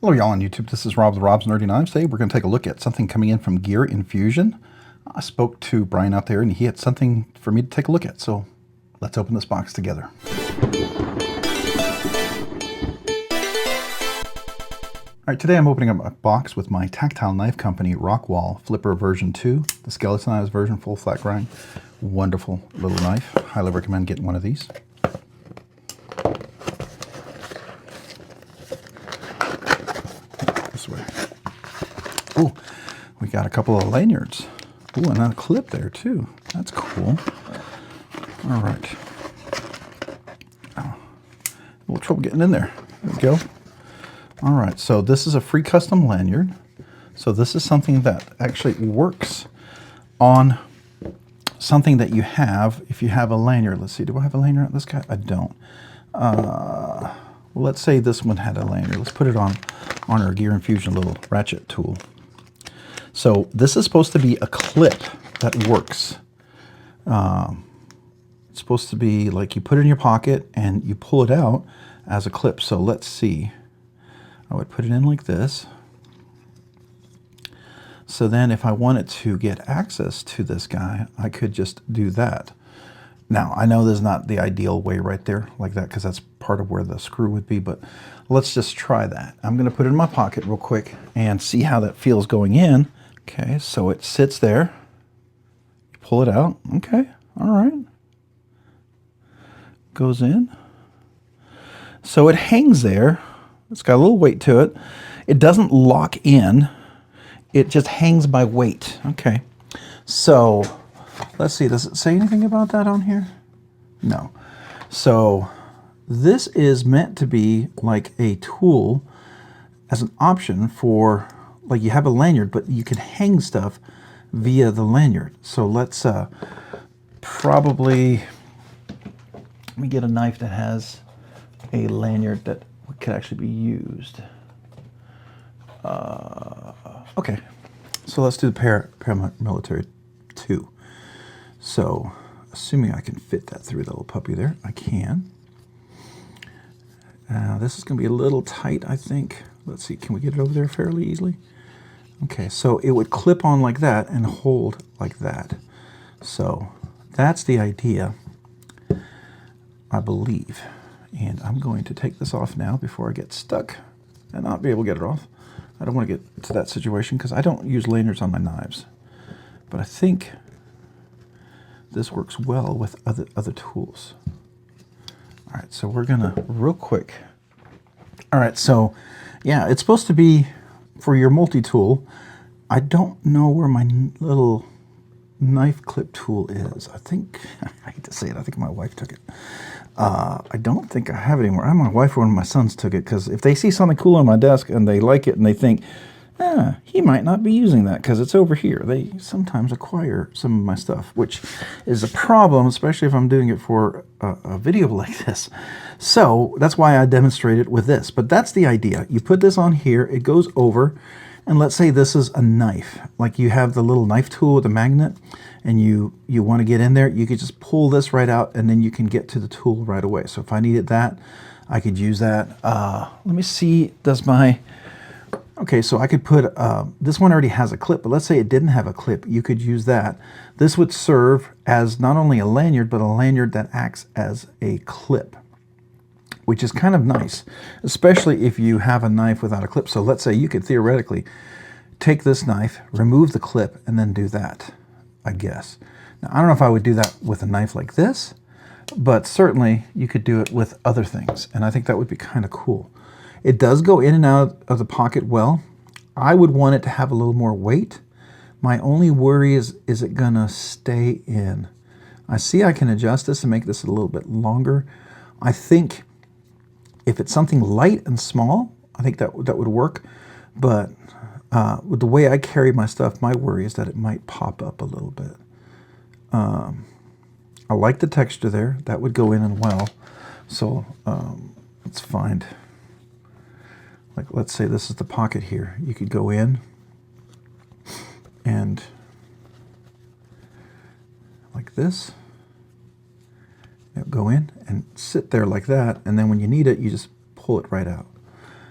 Hello y'all on YouTube, this is Rob with Rob's Nerdy Knives. Today we're going to take a look at something coming in from Gear Infusion. I spoke to Brian out there and he had something for me to take a look at, so let's open this box together. Alright, today I'm opening up a box with my tactile knife company Rockwall Flipper version 2, the skeleton knives version, full flat grind. Wonderful little knife. Highly recommend getting one of these. Way. Oh, we got a couple of lanyards. Oh, and a clip there too. That's cool. All right. Oh, a little trouble getting in there. There we go. All right, so this is a free custom lanyard. So this is something that actually works on something that you have. If you have a lanyard, let's see, do I have a lanyard on this guy? I don't. Well, let's say this one had a lanyard. Let's put it on our Gear Infusion little ratchet tool. So this is supposed to be a clip that works. It's supposed to be like you put it in your pocket and you pull it out as a clip. So let's see. I would put it in like this. So then if I wanted to get access to this guy, I could just do that. Now, I know this is not the ideal way right there like that because that's part of where the screw would be, but let's just try that. I'm going to put it in my pocket real quick and see how that feels going in. Okay, so it sits there. You pull it out. Okay, all right. Goes in. So it hangs there. It's got a little weight to it. It doesn't lock in. It just hangs by weight. Okay, so let's see, does it say anything about that on here? No. So this is meant to be like a tool as an option for, like you have a lanyard, but you can hang stuff via the lanyard. So let's probably, let me get a knife that has a lanyard that could actually be used. Okay, so let's do the paramilitary 2. So, assuming I can fit that through the little puppy there, I can. This is going to be a little tight, I think. Let's see, can we get it over there fairly easily? Okay, so it would clip on like that and hold like that. So, that's the idea, I believe. And I'm going to take this off now before I get stuck and not be able to get it off. I don't want to get to that situation because I don't use lanyards on my knives. But I think this works well with other tools. All right, so we're gonna real quick. All right, so yeah, it's supposed to be for your multi-tool. I don't know where my little knife clip tool is. I think, I hate to say it, I think my wife took it. I don't think I have it anymore. My wife or one of my sons took it because if they see something cool on my desk and they like it and they think, he might not be using that because it's over here. They sometimes acquire some of my stuff, which is a problem, especially if I'm doing it for a video like this. So that's why I demonstrate it with this. But that's the idea. You put this on here, it goes over, and let's say this is a knife. Like you have the little knife tool with a magnet, and you want to get in there, you could just pull this right out, and then you can get to the tool right away. So if I needed that, I could use that. Let me see, does my... Okay, so I could put, this one already has a clip, but let's say it didn't have a clip, you could use that. This would serve as not only a lanyard, but a lanyard that acts as a clip, which is kind of nice, especially if you have a knife without a clip. So let's say you could theoretically take this knife, remove the clip, and then do that, I guess. Now, I don't know if I would do that with a knife like this, but certainly you could do it with other things, and I think that would be kind of cool. It does go in and out of the pocket well. I would want it to have a little more weight. My only worry is it gonna stay in? I see I can adjust this and make this a little bit longer. I think if it's something light and small, I think that would work. But with the way I carry my stuff, my worry is that it might pop up a little bit. I like the texture there. That would go in and well. So let's find... Like, let's say this is the pocket here. You could go in and like this, go in and sit there like that, and then when you need it, you just pull it right out.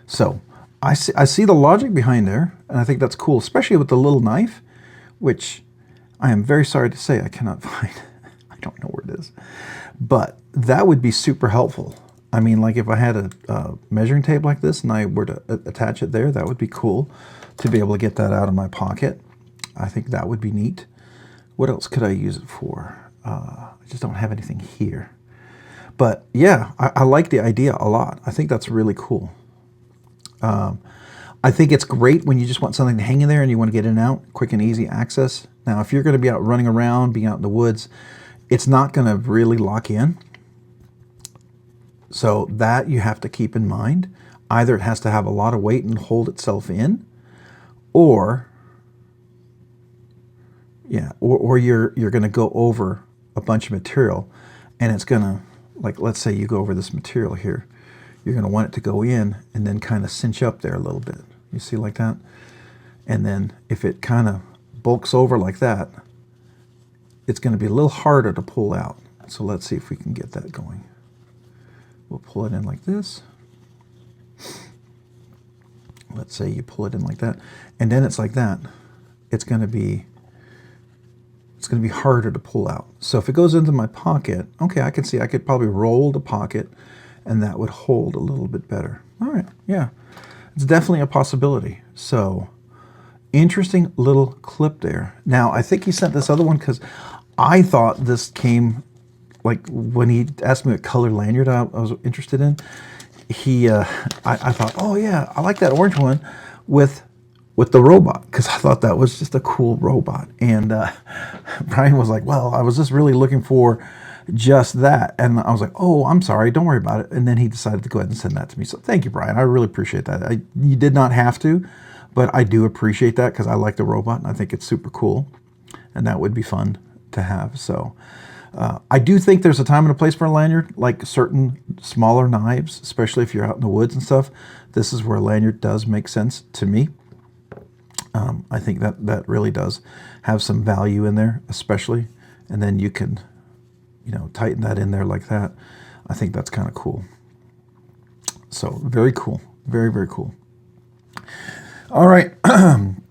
So I see the logic behind there, and I think that's cool, especially with the little knife, which I am very sorry to say I cannot find. I don't know where it is. But that would be super helpful. I mean, like if I had a measuring tape like this and I were to attach it there, that would be cool to be able to get that out of my pocket. I think that would be neat. What else could I use it for? I just don't have anything here. But yeah, I like the idea a lot. I think that's really cool. I think it's great when you just want something to hang in there and you want to get in and out, quick and easy access. Now, if you're going to be out running around, being out in the woods, it's not going to really lock in. So that you have to keep in mind. Either it has to have a lot of weight and hold itself in, or yeah, or you're going to go over a bunch of material, and it's going to, like, let's say you go over this material here, you're going to want it to go in and then kind of cinch up there a little bit. You see, like that? And then if it kind of bulks over like that, it's going to be a little harder to pull out. So let's see if we can get that going. We'll pull it in like this. Let's say you pull it in like that, and then it's like that. It's going to be harder to pull out. So if it goes into my pocket, okay, I can see I could probably roll the pocket, and that would hold a little bit better. All right, yeah, it's definitely a possibility. So interesting little clip there. Now I think he sent this other one because I thought this came, like when he asked me what color lanyard I was interested in, I thought, oh yeah, I like that orange one with the robot, because I thought that was just a cool robot. And Brian was like, well, I was just really looking for just that. And I was like, oh, I'm sorry, don't worry about it. And then he decided to go ahead and send that to me. So thank you, Brian. I really appreciate that. You did not have to, but I do appreciate that because I like the robot and I think it's super cool. And that would be fun to have. So I do think there's a time and a place for a lanyard, like certain smaller knives, especially if you're out in the woods and stuff. This is where a lanyard does make sense to me. I think that really does have some value in there, especially. And then you can, you know, tighten that in there like that. I think that's kind of cool. So very cool. Very, very cool. All right. I'm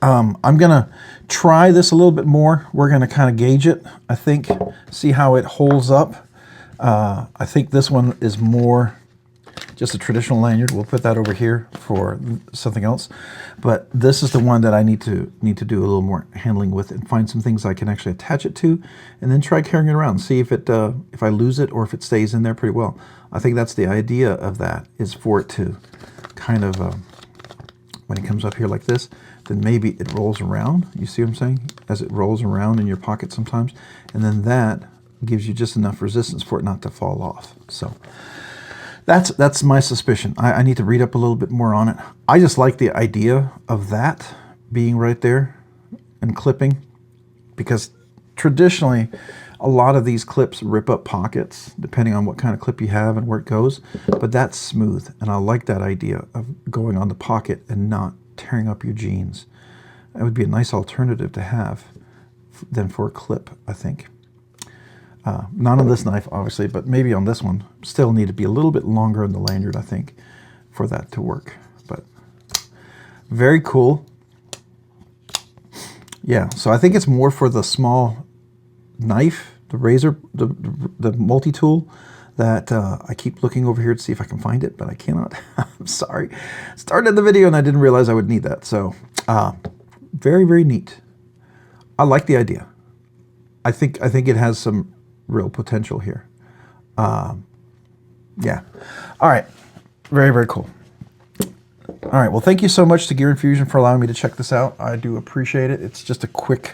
going to try this a little bit more. We're going to kind of gauge it, I think, see how it holds up. I think this one is more just a traditional lanyard. We'll put that over here for something else. But this is the one that I need to do a little more handling with and find some things I can actually attach it to, and then try carrying it around, see if I lose it or if it stays in there pretty well. I think that's the idea of that, is for it to kind of, when it comes up here like this, then maybe it rolls around. You see what I'm saying? As it rolls around in your pocket sometimes. And then that gives you just enough resistance for it not to fall off. So that's my suspicion. I need to read up a little bit more on it. I just like the idea of that being right there and clipping, because traditionally a lot of these clips rip up pockets depending on what kind of clip you have and where it goes, but that's smooth, and I like that idea of going on the pocket and not tearing up your jeans. That would be a nice alternative to have than for a clip, I think. Not on this knife, obviously, but maybe on this one. Still need to be a little bit longer in the lanyard, I think, for that to work. But very cool. Yeah, so I think it's more for the small knife, the razor, the multi-tool, that I keep looking over here to see if I can find it, but I cannot. I'm sorry. Started the video and I didn't realize I would need that. So very, very neat. I like the idea. I think it has some real potential here. Yeah. All right. Very, very cool. All right. Well, thank you so much to Gear Infusion for allowing me to check this out. I do appreciate it. It's just a quick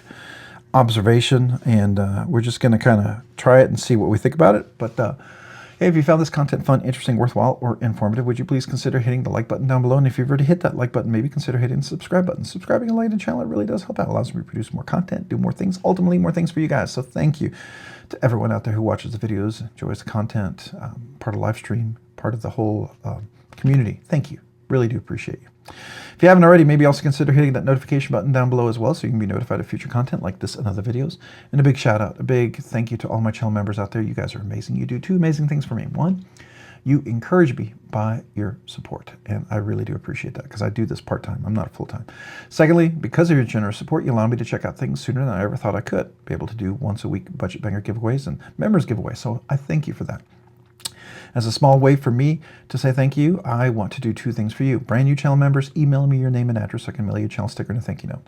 observation, and we're just going to kind of try it and see what we think about it. But hey, if you found this content fun, interesting, worthwhile, or informative, would you please consider hitting the like button down below? And if you've already hit that like button, maybe consider hitting the subscribe button. Subscribing and liking the channel, it really does help out. It allows me to produce more content, do more things, ultimately more things for you guys. So thank you to everyone out there who watches the videos, enjoys the content, part of the live stream, part of the whole community. Thank you. Really do appreciate you. If you haven't already, maybe also consider hitting that notification button down below as well, so you can be notified of future content like this and other videos. And a big shout out, a big thank you to all my channel members out there. You guys are amazing. You do two amazing things for me. One, You encourage me by your support, and I really do appreciate that because I do this part-time. I'm not full-time. Secondly, because of your generous support, you allow me to check out things sooner than I ever thought I could. Be able to do once a week budget banger giveaways and members giveaways, so I thank you for that. As a small way for me to say thank you, I want to do two things for you. Brand new channel members, email me your name and address so I can mail you a channel sticker and a thank you note.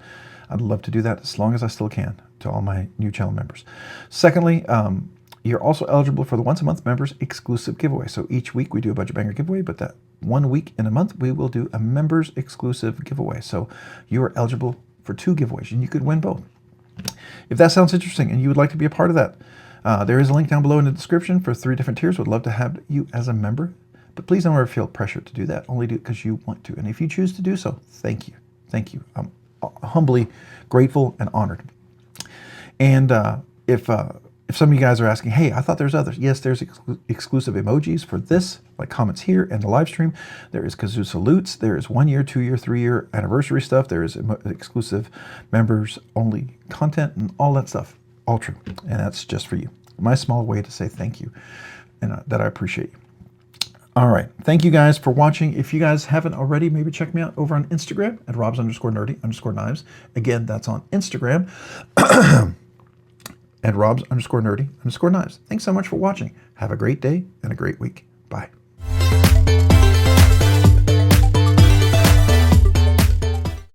I'd love to do that as long as I still can to all my new channel members. Secondly, you're also eligible for the once a month members exclusive giveaway. So each week we do a budget banger giveaway, but that 1 week in a month we will do a members exclusive giveaway. So you are eligible for 2 giveaways and you could win both. If that sounds interesting and you would like to be a part of that, there is a link down below in the description for 3 different tiers. Would love to have you as a member, but please don't ever feel pressure to do that. Only do it because you want to. And if you choose to do so, thank you. Thank you. I'm humbly grateful and honored. And if some of you guys are asking, hey, I thought there's others. Yes, there's exclusive emojis for this, like comments here and the live stream. There is kazoo salutes. There is 1 year, 2 year, 3 year anniversary stuff. There is exclusive members only content and all that stuff. All true. And that's just for you. My small way to say thank you and that I appreciate you. All right. Thank you guys for watching. If you guys haven't already, maybe check me out over on Instagram at robs_nerdy_knives. Again, that's on Instagram at robs_nerdy_knives. Thanks so much for watching. Have a great day and a great week. Bye.